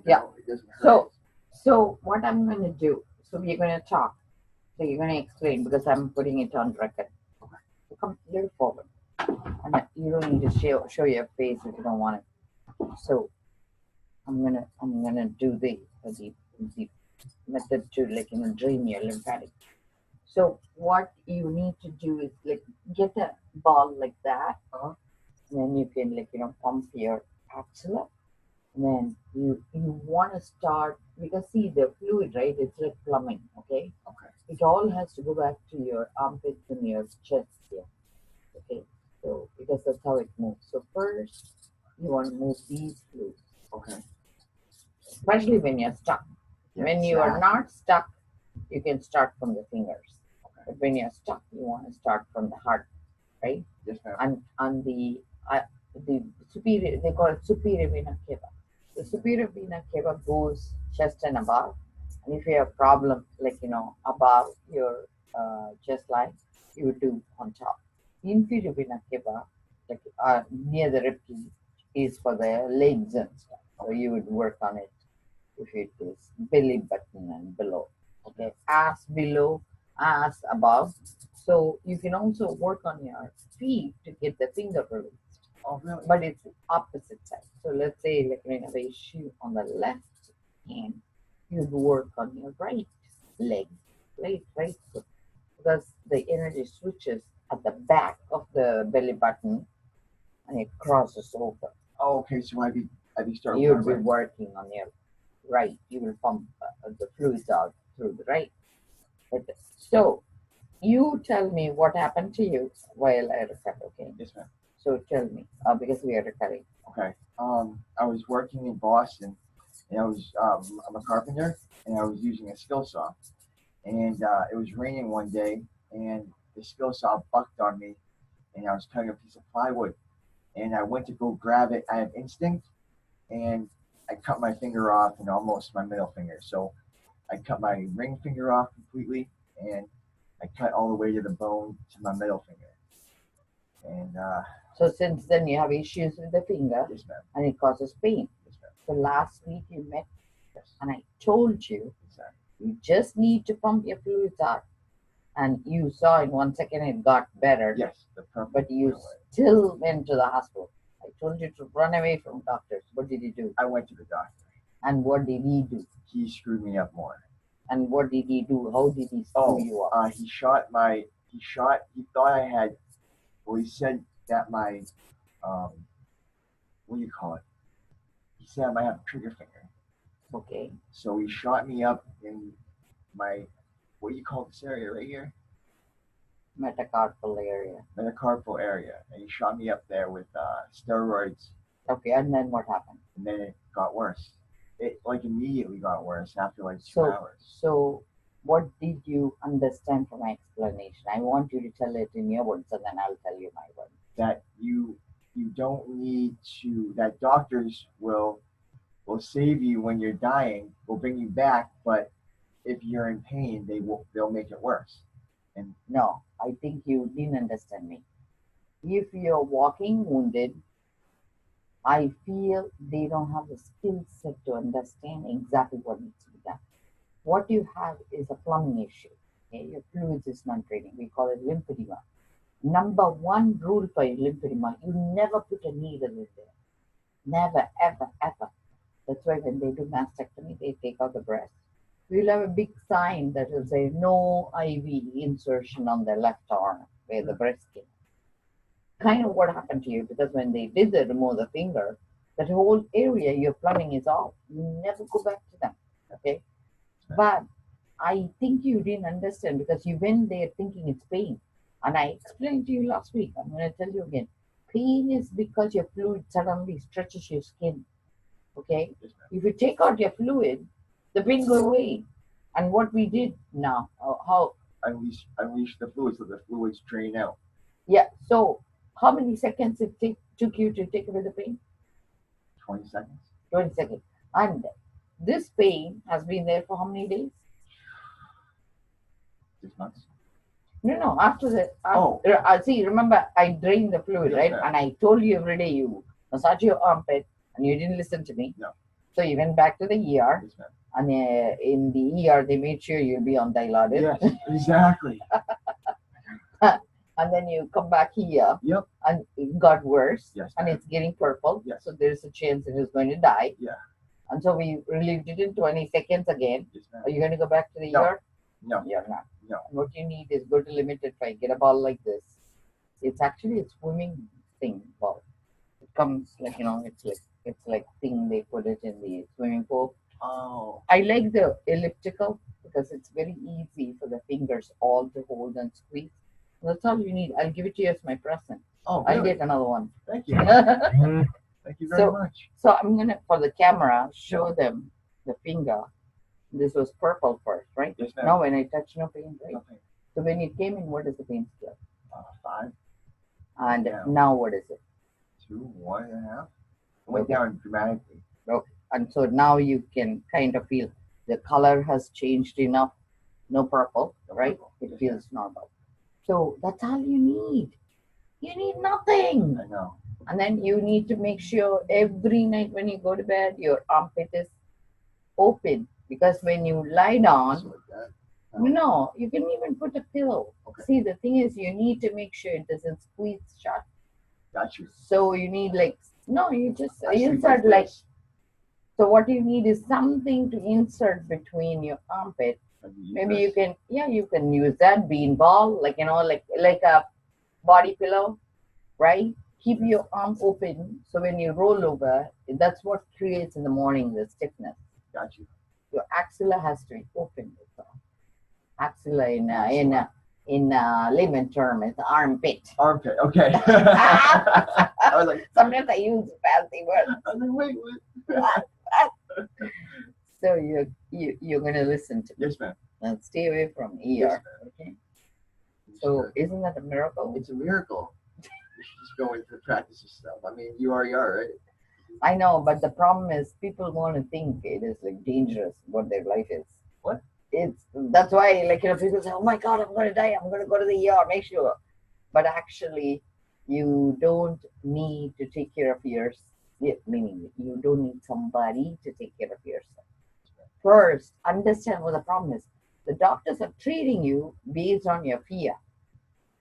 Yeah. know, it doesn't hurt. So what I'm going to do, so we're going to talk. So you're going to explain because I'm putting it on record. Okay. So come a little forward. And you don't need to show your face if you don't want it. So I'm gonna do the method to drain your lymphatic. So what you need to do is get a ball like that, Uh-huh. and then you can pump your axilla. And then you want to start because see the fluid, right? It's like plumbing, okay? Okay. It all has to go back to your armpits and your chest here, okay? So because that's how it moves. So first you want to move these fluids, Okay. especially when you're stuck. Yeah, When you are exactly. not stuck, you can start from the fingers. Okay. But when you're stuck, you want to start from the heart, right? Yes, ma'am. And on the superior, they call it superior vena cava. The superior vena cava goes chest and above. And if you have a problem, above your chest line, you would do on top. Inferior vena cava, near the rib cage, is for the legs and stuff. So you would work on it if it is belly button and below. Okay, ass below, ass above. So you can also work on your feet to get the finger released. Oh, really? But it's the opposite side. So let's say you have a issue on the left hand, you'd work on your right leg, right foot, because the energy switches at the back of the belly button and it crosses over. Oh, okay. So I'd be starting You'd with be my right. working on your right. You will pump the fluids out through the right. Okay. So you tell me what happened to you while I record, okay? Yes, ma'am. So tell me, because we are recording. Okay. I was working in Boston, and I'm a carpenter, and I was using a skill saw, and it was raining one day, and the skill saw bucked on me, and I was cutting a piece of plywood, and I went to go grab it out of instinct, and I cut my finger off and almost my middle finger. So I cut my ring finger off completely, and I cut all the way to the bone to my middle finger. And So since then you have issues with the finger yes, ma'am. and it causes pain. Yes, ma'am. So last week you met Yes. and I told you Exactly. you just need to pump your fluids out. And you saw in 1 second it got better, Yes, the perfect. but you still went to the hospital. I told you to run away from doctors. What did you do? I went to the doctor. And what did he do? He screwed me up more. And what did he do? How did he screw you up? He shot my. He thought I had. Well, he said that my. What do you call it? He said I might have a trigger finger. Okay. So he shot me up in my. What do you call this area right here? Metacarpal area. Metacarpal area, and he shot me up there with steroids. Okay, and then what happened? And then it got worse. It immediately got worse after 2 hours. So what did you understand from my explanation? I want you to tell it in your words and then I'll tell you my words. That you don't need to. That doctors will save you when you're dying. Will bring you back, but if you're in pain, they'll make it worse. And no, I think you didn't understand me. If you're walking wounded, I feel they don't have the skill set to understand exactly what needs to be done. What you have is a plumbing issue. Okay? Your fluids is not draining. We call it lymphedema. Number one rule for lymphedema, you never put a needle in there. Never, ever, ever. That's why when they do mastectomy, they take out the breast. We'll have a big sign that will say no IV insertion on the left arm where the breast came. Kind of what happened to you because when they did remove the finger, that whole area, your plumbing is off. You never go back to them. Okay? But I think you didn't understand because you went there thinking it's pain. And I explained to you last week. I'm going to tell you again. Pain is because your fluid suddenly stretches your skin. Okay? If you take out your fluid, the pain goes away. And what we did now, how unleash the fluid so the fluids drain out. Yeah. So how many seconds it took you to take away the pain? 20 seconds. 20 seconds. And this pain has been there for how many days? 6 months. No. After that, see, remember, I drained the fluid, yes, right? Sir. And I told you every day you massage your armpit, and you didn't listen to me. No. So you went back to the ER, Yes, ma'am. and in the ER they made sure you'll be on Dilaudid. Yes, exactly. And then you come back here, Yep. and it got worse, Yes, and ma'am. it's getting purple. Yes. So there's a chance it is going to die. Yeah. And so we relieved it in 20 seconds again. Yes, ma'am. Are you going to go back to the No. ER? No. You're not. No. What you need is go to Limited Try, get a ball like this. It's actually a swimming thing ball. It comes like, it's like thing they put it in the swimming pool. Oh. I like the elliptical because it's very easy for the fingers all to hold and squeeze. That's all you need. I'll give it to you as my present. Oh, I'll really? get another one. Thank you. So Thank you very much. I'm gonna, for the camera, show them the finger. This was purple first, right? Yes, ma'am. Now when I touch, no pain, right? Okay. So when it came in, what is the pain scale? 5, And Yeah. now what is it? 2, 1.5. It went Okay. down dramatically. And so now you can kind of feel the color has changed enough. No purple, No right? purple. It Yes, feels normal. So that's all you need. You need nothing. I know. And then you need to make sure every night when you go to bed, your armpit is open. Because when you lie down, So like that. no, you can even put a pillow. Okay. See, the thing is, you need to make sure it doesn't squeeze shut. Got you. So you need you just I sleep insert like, this. so what you need is something to insert between your armpit. I can use Maybe this. you can use that bean ball, like a body pillow, right? Keep your arm open so when you roll over, that's what creates in the morning the stiffness. Got you. Your axilla has to be open. That's all. Axilla in layman term is armpit. Armpit. Okay. I was like, Sometimes I use fancy words. wait, what? So you're gonna listen to me Yes, ma'am. and stay away from ER. Yes, ma'am. Okay. So Sure. isn't that a miracle? It's a miracle. You should just go into the practice of stuff. I mean, you already are, right? I know, but the problem is people want to think it is like dangerous what their life is. What? That's why people say, oh my God, I'm gonna die, I'm gonna go to the ER, make sure. But actually you don't need to take care of yourself, meaning you don't need somebody to take care of yourself. First, understand what the problem is. The doctors are treating you based on your fear.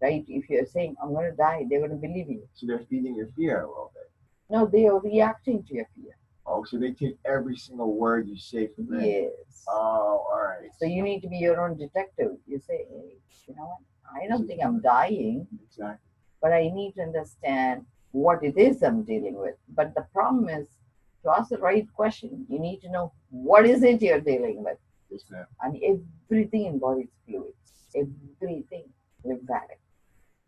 Right? If you're saying, I'm going to die, they're going to believe you. So they're feeding your fear a little bit. No, they are reacting to your fear. Oh, so they take every single word you say for granted. Yes. Oh, all right. So you need to be your own detective. You say, hey, you know what? I don't think I'm dying, Exactly. but I need to understand what it is I'm dealing with. But the problem is to ask the right question, you need to know what is it you're dealing with. Yes, ma'am. And everything in body is fluids. Everything lymphatic.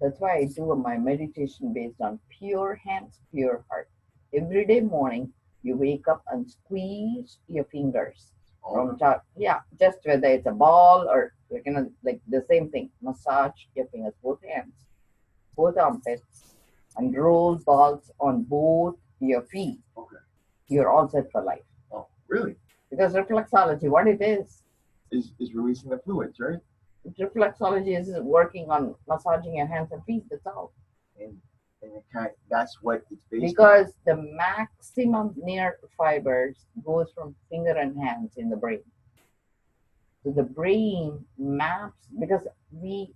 That's why I do my meditation based on pure hands, pure heart. Every day morning, you wake up and squeeze your fingers from top. Yeah, just whether it's a ball or like the same thing. Massage your fingers, both hands, both armpits, and roll balls on both your feet. Okay. You're all set for life. Oh, really? Because reflexology, what it is releasing the fluids, right? reflexology is working on massaging your hands and feet. That's all. And that's what it's based on. Because the maximum nerve fibers goes from finger and hands in the brain. So the brain maps, because we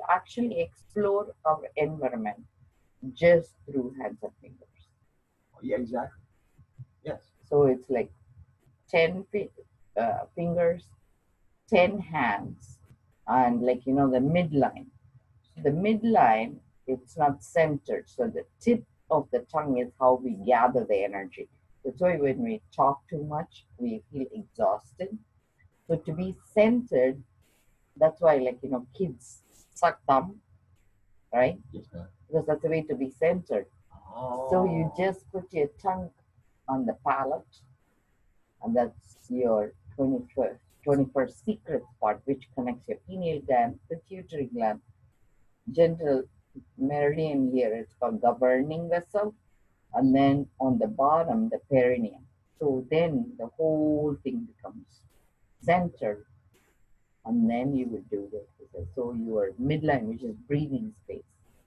actually explore our environment just through hands and fingers. Yeah, exactly. Yes. So it's like 10 fingers, 10 hands, and the midline. The midline, it's not centered. So the tip of the tongue is how we gather the energy. That's why when we talk too much, we feel exhausted. So to be centered, that's why kids suck thumb, right? Yes, ma'am. Because that's the way to be centered. Oh. So you just put your tongue on the palate, and that's your 21st secret spot, which connects your pineal gland, pituitary gland, gentle meridian here. It's called governing vessel, and then on the bottom, the perineum. So then the whole thing becomes centered, and then you will do this. So your midline, which is breathing space.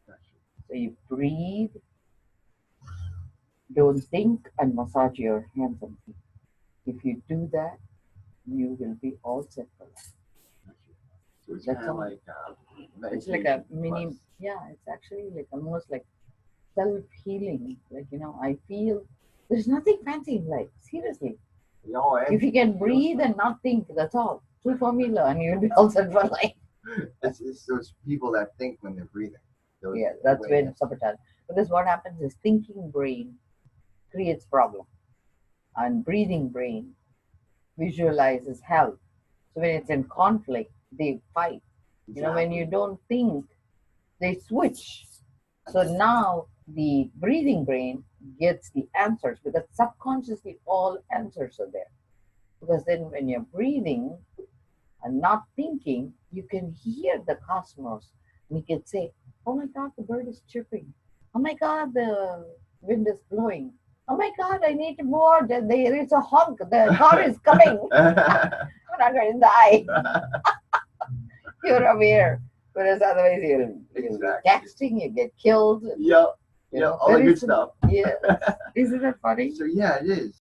Gotcha. So you breathe, Don't think and massage your hands and feet. If you do that, you will be all set for life. So it's That's kind of all. like It's like a meditation mini, plus. yeah, it's actually like almost like self healing. Like, I feel there's nothing fancy in life. Seriously. You know, If and you can feels breathe like and not think, that's all. True formula, and you'll be all set for life. it's those people that think when they're breathing. Those Yeah, that's when awareness. sabotage. Because what happens is thinking brain creates problem, and breathing brain visualizes health. So when it's in conflict, they fight. When you Exactly. don't think, they switch. So now the breathing brain gets the answers because subconsciously all answers are there. Because then when you're breathing and not thinking, you can hear the cosmos. And you can say, oh my God, the bird is chirping. Oh my God, the wind is blowing. Oh my God, I need to board. There is a honk. The car is coming. I'm not going to die. You're aware. Whereas otherwise you'll be Exactly. texting, you get killed. Yep. Yep. All the Very good simple. stuff. Yes. Isn't that funny? So yeah, it is.